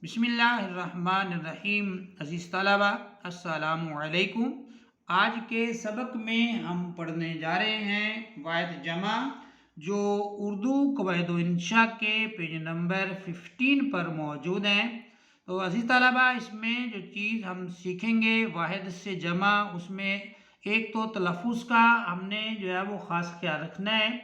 بسم اللہ الرحمن الرحیم۔ عزیز طلبہ السلام علیکم۔ آج کے سبق میں ہم پڑھنے جا رہے ہیں واحد جمع، جو اردو قواعد و انشاء کے پیج نمبر 15 پر موجود ہیں۔ تو عزیز طلبہ، اس میں جو چیز ہم سیکھیں گے واحد سے جمع، اس میں ایک تو تلفظ کا ہم نے جو ہے وہ خاص خیال رکھنا ہے۔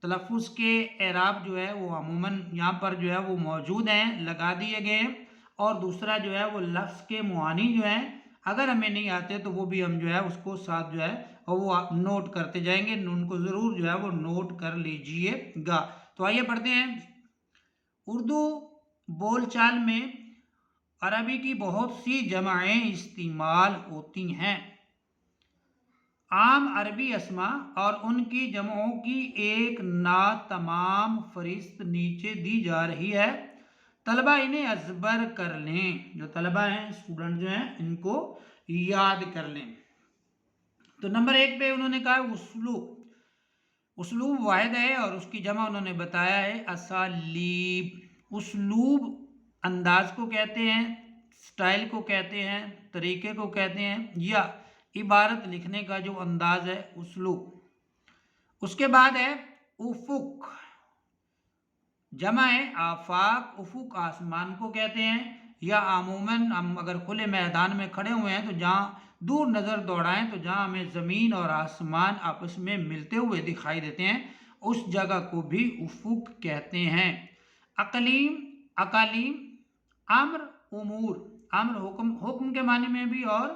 تلفظ کے اعراب جو ہے وہ عموماً یہاں پر جو ہے وہ موجود ہیں، لگا دیے گئے ہیں۔ اور دوسرا جو ہے وہ لفظ کے معانی جو ہیں، اگر ہمیں نہیں آتے تو وہ بھی ہم جو ہے اس کو ساتھ جو ہے وہ نوٹ کرتے جائیں گے، ان کو ضرور جو ہے وہ نوٹ کر لیجئے گا۔ تو آئیے پڑھتے ہیں۔ اردو بول چال میں عربی کی بہت سی جمعیں استعمال ہوتی ہیں۔ عام عربی اسما اور ان کی جمعوں کی ایک تمام فہرست نیچے دی جا رہی ہے۔ طلبہ انہیں ازبر کر لیں، جو طلبہ ہیں اسٹوڈنٹ جو ہیں ان کو یاد کر لیں۔ تو نمبر 1 پہ انہوں نے کہا اسلوب۔ اسلوب واحد ہے اور اس کی جمع انہوں نے بتایا ہے اسالیب۔ اسلوب انداز کو کہتے ہیں، سٹائل کو کہتے ہیں، طریقے کو کہتے ہیں، یا عبارت لکھنے کا جو انداز ہے اسلوب۔ اس کے بعد ہے افق، جمع ہے آفاق۔ افق آسمان کو کہتے ہیں، یا عموماً ہم اگر کھلے میدان میں کھڑے ہوئے ہیں تو جہاں دور نظر دوڑائیں تو جہاں ہمیں زمین اور آسمان آپس میں ملتے ہوئے دکھائی دیتے ہیں اس جگہ کو بھی افق کہتے ہیں۔ اقلیم، اقالیم، امر، امور۔ امر حکم کے معنی میں بھی اور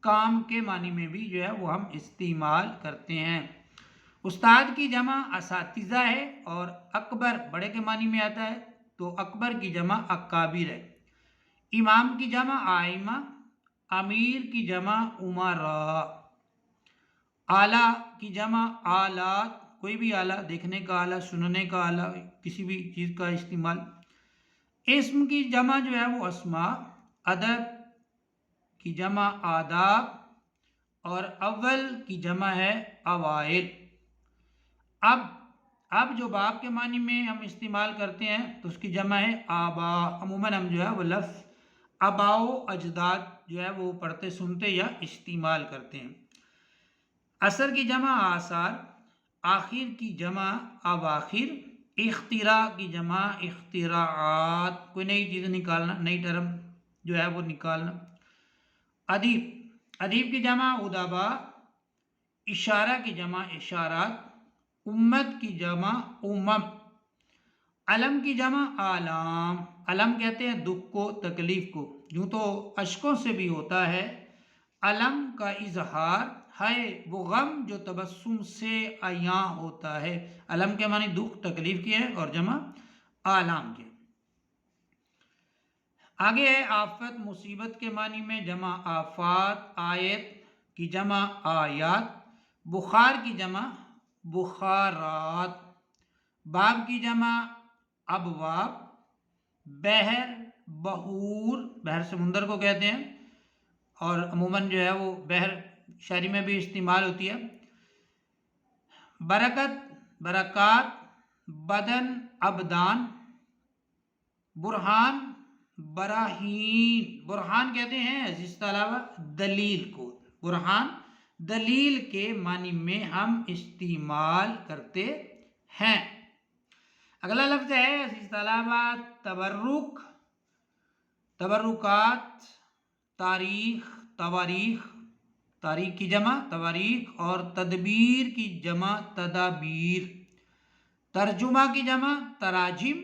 کام کے معنی میں بھی جو ہے وہ ہم استعمال کرتے ہیں۔ استاد کی جمع اساتذہ ہے اور اکبر بڑے کے معنی میں آتا ہے، تو اکبر کی جمع اکابر ہے۔ امام کی جمع آئمہ، امیر کی جمع امراء۔ آلہ کی جمع آلات، کوئی بھی آلہ، دیکھنے کا آلہ، سننے کا آلہ، کسی بھی چیز کا استعمال۔ اسم کی جمع جو ہے وہ اسماء۔ ادب کی جمع آداب، اور اول کی جمع ہے اوائل۔ اب جو باپ کے معنی میں ہم استعمال کرتے ہیں تو اس کی جمع ہے آبا۔ عموماً ہم جو ہے وہ لفظ آباء و اجداد جو ہے وہ پڑھتے سنتے یا استعمال کرتے ہیں۔ اثر کی جمع آثار، آخر کی جمع اواخر، اختراع کی جمع اختراعات، کوئی نئی چیز نکالنا، نئی ٹرم جو ہے وہ نکالنا۔ ادیب کی جمع ادباء، اشارہ کی جمع اشارات، امت کی جمع امم۔ علم کی جمع اعلام۔ علم کہتے ہیں دکھ کو، تکلیف کو، یوں تو اشکوں سے بھی ہوتا ہے۔ علم کا اظہار ہے وہ غم جو تبسم سے عیاں ہوتا ہے۔ علم کے معنی دکھ، تکلیف کی ہے اور جمع اعلام کی۔ آگے ہے آفت، مصیبت کے معنی میں جمع آفات۔ آیت کی جمع آیات، بخار کی جمع بخارات، باب کی جمع ابواب، بحر، بحور، بحر سمندر کو کہتے ہیں اور عموماً جو ہے وہ بحر شاعری میں بھی استعمال ہوتی ہے۔ برکت، برکات، بدن، ابدان، برہان، براہین۔ برہان کہتے ہیں عزیز طلبہ دلیل کو۔ برہان دلیل کے معنی میں ہم استعمال کرتے ہیں۔ اگلا لفظ ہے عزیز طلبہ تبرک۔ تبرکات، تاریخ، تواریخ، تاریخ کی جمع تواریخ، اور تدبیر کی جمع تدابیر۔ ترجمہ کی جمع تراجم،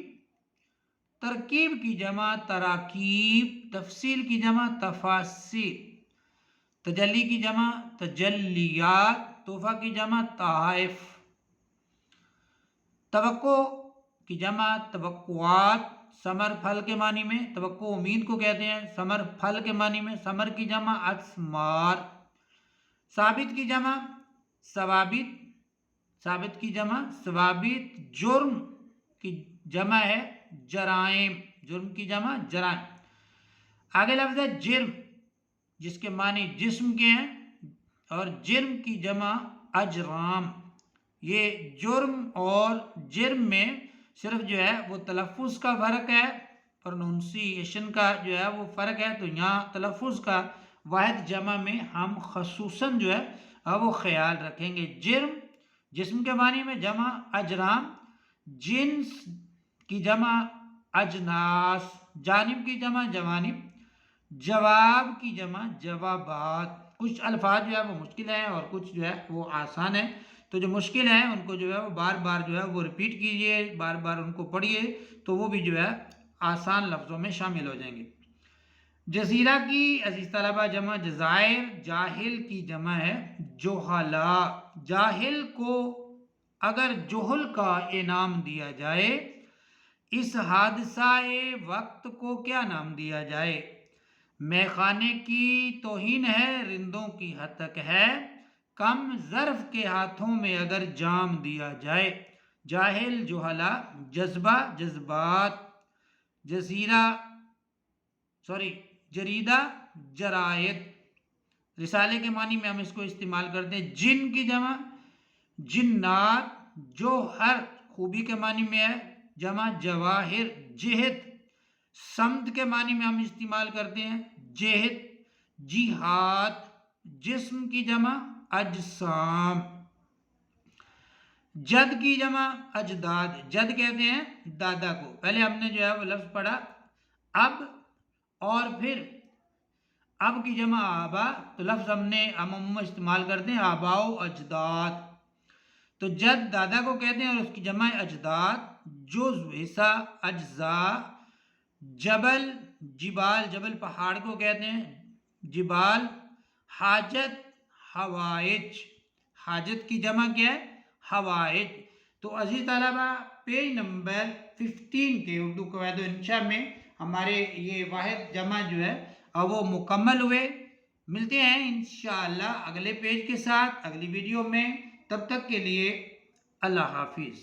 ترکیب کی جمع تراکیب، تفصیل کی جمع تفاصیل، تجلی کی جمع تجلیات، تحفہ کی جمع تحائف، توقع کی جمع توقعات۔ ثمر پھل کے معنی میں، توقع امید کو کہتے ہیں، ثمر پھل کے معنی میں، ثمر کی جمع اثمار۔ ثابت کی جمع ثوابت، ثابت کی جمع ثوابت۔ جرم کی جمع ہے جرائم، جرم کی جمع جرائم۔ آگے لفظ ہے جرم، جس کے معنی جسم کے ہیں، اور جرم کی جمع اجرام۔ یہ جرم اور جرم میں صرف جو ہے وہ تلفظ کا فرق ہے، پروننسیشن کا جو ہے وہ فرق ہے، تو یہاں تلفظ کا واحد جمع میں ہم خصوصاً جو ہے وہ خیال رکھیں گے۔ جرم جسم کے معنی میں جمع اجرام، جنس کی جمع اجناس، جانب کی جمع جوانب، جواب کی جمع جوابات۔ کچھ الفاظ جو ہے وہ مشکل ہیں اور کچھ جو ہے وہ آسان ہیں، تو جو مشکل ہیں ان کو جو ہے وہ بار بار جو ہے وہ ریپیٹ کیجئے، بار بار ان کو پڑھیے، تو وہ بھی جو ہے آسان لفظوں میں شامل ہو جائیں گے۔ جزیرہ کی عزیز طلبہ جمع جزائر، جاہل کی جمع ہے جہلا۔ جاہل کو اگر جہل کا انعام دیا جائے، اس حادثہ وقت کو کیا نام دیا جائے؟ مے خانے کی توہین ہے، رندوں کی ہتک ہے، کم ظرف کے ہاتھوں میں اگر جام دیا جائے۔ جاہل جہلا، جذبہ جذبات، جریدہ جرائد۔ رسالے کے معنی میں ہم اس کو استعمال کرتے ہیں جن کی جمع جنات، جوہر خوبی کے معنی میں ہے جمع جواہر، جہد سمت کے معنی میں ہم استعمال کرتے ہیں جہد، جہاد جسم کی جمع اجسام، جد کی جمع اجداد، جد کہتے ہیں دادا کو۔ پہلے ہم نے جو ہے وہ لفظ پڑھا اب اور پھر اب کی جمع آبا، تو لفظ ہم عموماً استعمال کرتے ہیں آبا و اجداد۔ تو جد دادا کو کہتے ہیں اور اس کی جمع اجداد، جزو حصہ اجزاء، جبل جبال، جبل پہاڑ کو کہتے ہیں جبال، حاجت حوائج، حاجت کی جمع کیا ہے حوائج۔ تو عزیز طلبہ پیج نمبر 15 کے اردو قواعد و انشاء میں ہمارے یہ واحد جمع جو ہے وہ مکمل ہوئے۔ ملتے ہیں انشاءاللہ اگلے پیج کے ساتھ اگلی ویڈیو میں، تب تک کے لیے اللہ حافظ۔